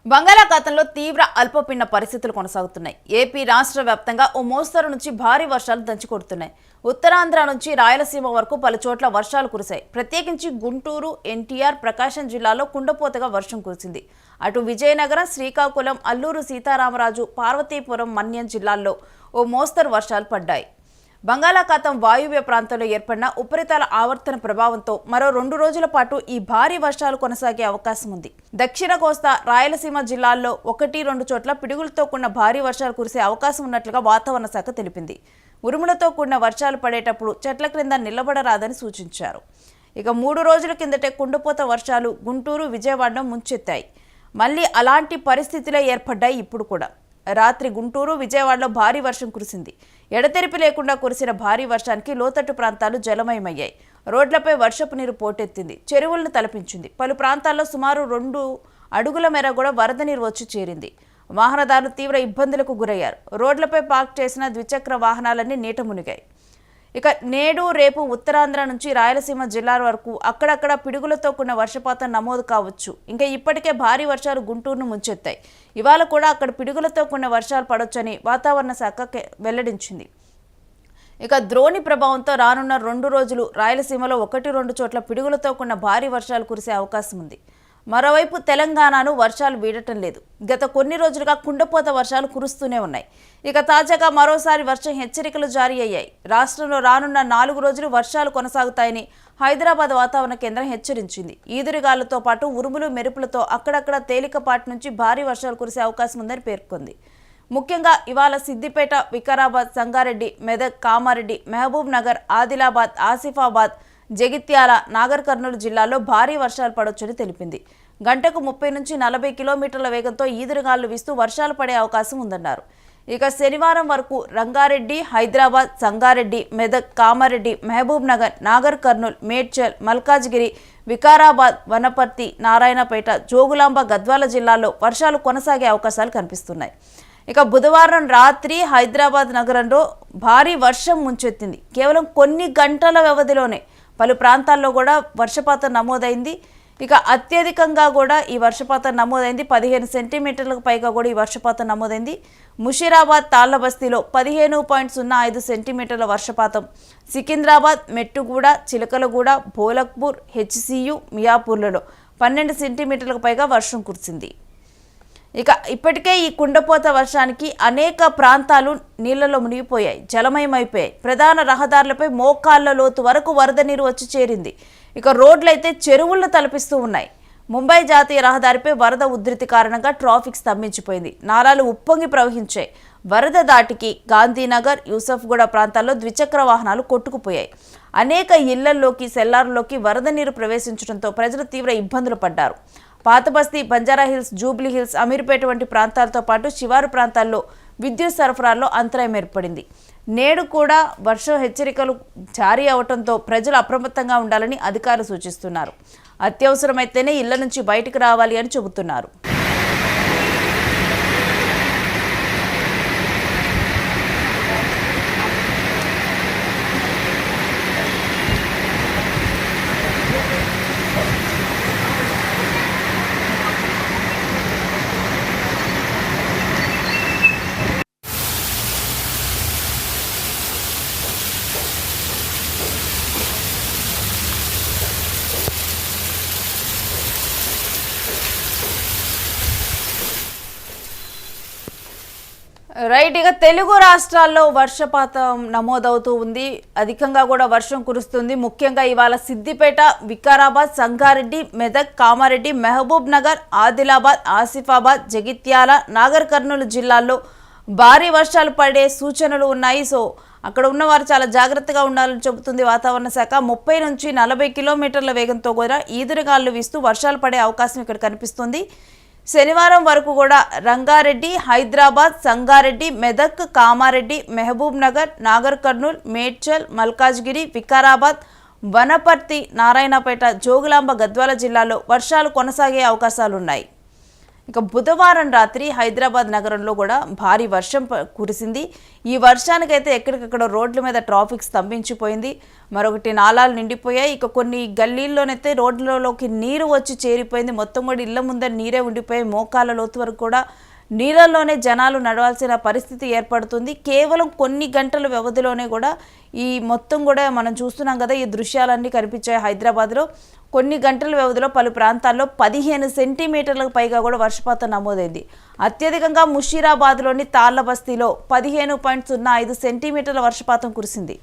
బంగాళాఖాతంలో తీవ్ర అల్పపీడన పరిస్థితులు కొనసాగుతున్నాయి. ఏపీ రాష్ట్ర వ్యాప్తంగా ఓ మోస్తరు నుంచి భారీ వర్షాలు దంచుకొడుతున్నాయి. ఉత్తరాంధ్ర నుంచి రాయలసీమ వరకు పలు చోట్ల వర్షాలు కురిశాయి. ప్రత్యేకించి గుంటూరు, ఎన్టీఆర్, ప్రకాశం జిల్లాలో కుండపోతగా వర్షం కురిసింది. అటు విజయనగరం, శ్రీకాకుళం, అల్లూరు సీతారామరాజు, పార్వతీపురం, మన్యం జిల్లాల్లో ఓ మోస్తరు వర్షాలు పడ్డాయి. బంగాళాఖాతం వాయువ్య ప్రాంతంలో ఏర్పడిన ఉపరితల ఆవర్తన ప్రభావంతో మరో 2 రోజుల పాటు ఈ భారీ వర్షాలు కొనసాగే అవకాశం ఉంది. దక్షిణ కోస్తా, రాయలసీమ జిల్లాల్లో 1-2 చోట్ల పిడుగులతో కూడిన భారీ వర్షాలు కురిసే అవకాశం ఉన్నట్లుగా వాతావరణ శాఖ తెలిపింది. ఉరుములతో కూడిన వర్షాలు పడేటప్పుడు చెట్ల క్రింద నిలబడరాదని సూచించారు. ఇక 3 రోజుల కిందటే కుండపోత వర్షాలు గుంటూరు, విజయవాడను ముంచెత్తాయి. మళ్లీ అలాంటి పరిస్థితులే ఏర్పడ్డాయి. ఇప్పుడు కూడా రాత్రి గుంటూరు, విజయవాడలో భారీ వర్షం కురిసింది. ఎడతెరిపి లేకుండా కురిసిన భారీ వర్షానికి లోతట్టు ప్రాంతాలు జలమయమయ్యాయి. రోడ్లపై వర్షపు నీరు పోటెత్తింది, చెరువులను తలపించింది. పలు ప్రాంతాల్లో సుమారు 2 అడుగుల మేర కూడా వరద నీరు వచ్చి చేరింది. వాహనదారులు తీవ్ర ఇబ్బందులకు గురయ్యారు. రోడ్లపై పార్క్ చేసిన ద్విచక్ర వాహనాలన్నీ నీట మునిగాయి. ఇక నేడు, రేపు ఉత్తరాంధ్ర నుంచి రాయలసీమ జిల్లాల వరకు అక్కడక్కడ పిడుగులతో కూడిన వర్షపాతం నమోదు కావచ్చు. ఇంకా ఇప్పటికే భారీ వర్షాలు గుంటూరును ముంచెత్తాయి. ఇవాళ కూడా అక్కడ పిడుగులతో కూడిన వర్షాలు పడొచ్చని వాతావరణ శాఖ వెల్లడించింది. ఇక ద్రోణి ప్రభావంతో రానున్న 2 రోజులు రాయలసీమలో 1-2 చోట్ల పిడుగులతో కూడిన భారీ వర్షాలు కురిసే అవకాశం ఉంది. మరోవైపు తెలంగాణను వర్షాలు వీడటం లేదు. గత కొన్ని రోజులుగా కుండపోత వర్షాలు కురుస్తూనే ఉన్నాయి. ఇక తాజాగా మరోసారి వర్షం హెచ్చరికలు జారీ అయ్యాయి. రాష్ట్రంలో రానున్న 4 రోజులు వర్షాలు కొనసాగుతాయని హైదరాబాద్ వాతావరణ కేంద్రం హెచ్చరించింది. ఈదురుగాలులతో పాటు ఉరుములు, మెరుపులతో అక్కడక్కడ తేలికపాటి నుంచి భారీ వర్షాలు కురిసే అవకాశం ఉందని పేర్కొంది. ముఖ్యంగా ఇవాళ సిద్దిపేట, వికారాబాద్, సంగారెడ్డి, మెదక్, కామారెడ్డి, మహబూబ్ నగర్, ఆదిలాబాద్, ఆసిఫాబాద్, జగిత్యాల, నాగర్ కర్నూలు జిల్లాల్లో భారీ వర్షాలు పడొచ్చని తెలిపింది. గంటకు 30-40 కిలోమీటర్ల వేగంతో ఈదురుగాలు వీస్తూ వర్షాలు పడే అవకాశం ఉందన్నారు. ఇక శనివారం వరకు రంగారెడ్డి, హైదరాబాద్, సంగారెడ్డి, మెదక్, కామారెడ్డి, మహబూబ్ నగర్, నాగర్ కర్నూల్, మేడ్చల్, మల్కాజ్గిరి, వికారాబాద్, వనపర్తి, నారాయణపేట, జోగులాంబ, గద్వాల జిల్లాల్లో వర్షాలు కొనసాగే అవకాశాలు కనిపిస్తున్నాయి. ఇక బుధవారం రాత్రి హైదరాబాద్ నగరంలో భారీ వర్షం ముంచెత్తింది. కేవలం కొన్ని గంటల వ్యవధిలోనే పలు ప్రాంతాల్లో కూడా వర్షపాతం నమోదైంది. ఇక అత్యధికంగా కూడా ఈ వర్షపాతం నమోదైంది. 15 సెంటీమీటర్లకు పైగా కూడా ఈ వర్షపాతం నమోదైంది. ముషీరాబాద్, తాళ్లబస్తీలో 15.05 సెంటీమీటర్ల వర్షపాతం, సికింద్రాబాద్, మెట్టుగూడ, చిలకలగూడ, బోలక్పూర్, హెచ్సియు, మియాపూర్లలో 12 సెంటీమీటర్లకు పైగా వర్షం కురిసింది. ఇక ఇప్పటికే ఈ కుండపోత వర్షానికి అనేక ప్రాంతాలు నీళ్లలో మునిగిపోయాయి, జలమయమైపోయాయి. ప్రధాన రహదారులపై మోకాళ్ల లోతు వరకు వరద నీరు వచ్చి చేరింది. ఇక రోడ్లైతే చెరువులను తలపిస్తూ ఉన్నాయి. ముంబై జాతీయ రహదారిపై వరద ఉధృతి కారణంగా ట్రాఫిక్ స్తంభించిపోయింది. నాలాలు ఉప్పొంగి ప్రవహించాయి. వరద దాటికి గాంధీనగర్, యూసఫ్గూడ ప్రాంతాల్లో ద్విచక్ర వాహనాలు కొట్టుకుపోయాయి. అనేక ఇళ్లల్లోకి, సెల్లార్లోకి వరద నీరు ప్రవేశించడంతో ప్రజలు తీవ్ర ఇబ్బందులు పడ్డారు. పాతబస్తీ, బంజారాహిల్స్, జూబ్లీహిల్స్, అమీర్పేట వంటి ప్రాంతాలతో పాటు శివారు ప్రాంతాల్లో విద్యుత్ సరఫరాలో అంతరాయం ఏర్పడింది. నేడు కూడా వర్షం హెచ్చరికలు జారీ అవడంతో ప్రజలు అప్రమత్తంగా ఉండాలని అధికారులు సూచిస్తున్నారు. అత్యవసరమైతేనే ఇళ్ల నుంచి బయటకు రావాలి అని చెబుతున్నారు. రైట్. ఇక తెలుగు రాష్ట్రాల్లో వర్షపాతం నమోదవుతూ ఉంది. అధికంగా కూడా వర్షం కురుస్తుంది. ముఖ్యంగా ఇవాళ సిద్దిపేట, వికారాబాద్, సంగారెడ్డి, మెదక్, కామారెడ్డి, మహబూబ్ నగర్, ఆదిలాబాద్, ఆసిఫాబాద్, జగిత్యాల, నాగర్ కర్నూలు జిల్లాల్లో భారీ వర్షాలు పడే సూచనలు ఉన్నాయి. సో అక్కడ ఉన్నవారు చాలా జాగ్రత్తగా ఉండాలని చెబుతుంది వాతావరణ శాఖ. 30-40 కిలోమీటర్ల వేగంతో కూడా ఈదురుగాలు వీస్తూ వర్షాలు పడే అవకాశం ఇక్కడ కనిపిస్తుంది. శనివారం వరకు కూడా రంగారెడ్డి, హైదరాబాద్, సంగారెడ్డి, మెదక్, కామారెడ్డి, మహబూబ్ నగర్, నాగర్ కర్నూల్, మేడ్చల్, మల్కాజ్గిరి, వికారాబాద్, వనపర్తి, నారాయణపేట, జోగులాంబ, గద్వాల జిల్లాలో వర్షాలు కొనసాగే అవకాశాలున్నాయి. ఇక బుధవారం రాత్రి హైదరాబాద్ నగరంలో కూడా భారీ వర్షం కురిసింది. ఈ వర్షానికైతే ఎక్కడికక్కడ రోడ్ల మీద ట్రాఫిక్ స్తంభించిపోయింది. మరొకటి నాలాలు నిండిపోయాయి. ఇక కొన్ని గల్లీల్లోనైతే రోడ్లలోకి నీరు వచ్చి చేరిపోయింది. మొత్తం కూడా ఇళ్ల ముందర నీరే ఉండిపోయి మోకాళ్ళ లోతు వరకు కూడా నీళ్ళల్లోనే జనాలు నడవాల్సిన పరిస్థితి ఏర్పడుతుంది. కేవలం కొన్ని గంటల వ్యవధిలోనే కూడా ఈ మొత్తం కూడా మనం చూస్తున్నాం కదా, ఈ దృశ్యాలన్నీ కనిపించాయి. హైదరాబాద్లో కొన్ని గంటల వ్యవధిలో పలు ప్రాంతాల్లో 15 సెంటీమీటర్లకు పైగా కూడా వర్షపాతం నమోదైంది. అత్యధికంగా ముషీరాబాద్లోని తాళ్లబస్తీలో 15.05 సెంటీమీటర్ల వర్షపాతం కురిసింది.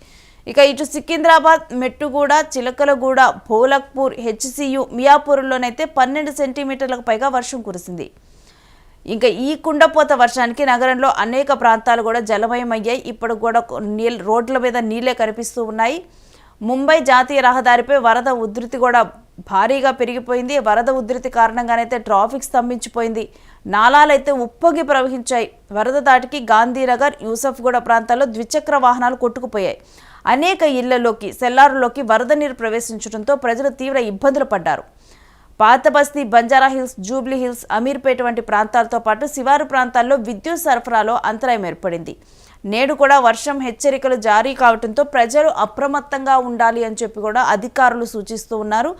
ఇక ఇటు సికింద్రాబాద్, మెట్టుగూడ, చిలకలగూడ, భోలక్పూర్, హెచ్సియు, మియాపూర్లోనైతే 12 సెంటీమీటర్లకు పైగా వర్షం కురిసింది. ఇంకా ఈ కుండపోత వర్షానికి నగరంలో అనేక ప్రాంతాలు కూడా జలమయమయ్యాయి. ఇప్పుడు కూడా రోడ్ల మీద నీళ్లే కనిపిస్తూ ఉన్నాయి. ముంబై జాతీయ రహదారిపై వరద ఉధృతి కూడా భారీగా పెరిగిపోయింది. వరద ఉధృతి కారణంగానైతే ట్రాఫిక్ స్తంభించిపోయింది. నాలాలైతే ఉప్పొంగి ప్రవహించాయి. వరద దాటికి గాంధీనగర్, యూసఫ్గూడ ప్రాంతాల్లో ద్విచక్ర వాహనాలు కొట్టుకుపోయాయి. అనేక ఇళ్లలోకి, సెల్లారులోకి వరద నీరు ప్రవేశించడంతో ప్రజలు తీవ్ర ఇబ్బందులు పడ్డారు. పాత బస్తీ, Banjara hills, Jubilee hills, Ameerpet వంటి ప్రాంతాలతో పాటు శివారు ప్రాంతాల్లో విద్యుత్ సరఫరాలో అంతరాయం ఏర్పడింది. నేడు కూడా వర్షం హెచ్చరికలు జారీ కావడంతో ప్రజలు అప్రమత్తంగా ఉండాలి అని చెప్పి కూడా అధికారులు సూచిస్తూ ఉన్నారు.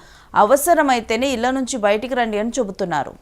అవసరమైతేనే ఇళ్ల నుంచి బయటికి రండి అని చెబుతున్నారు.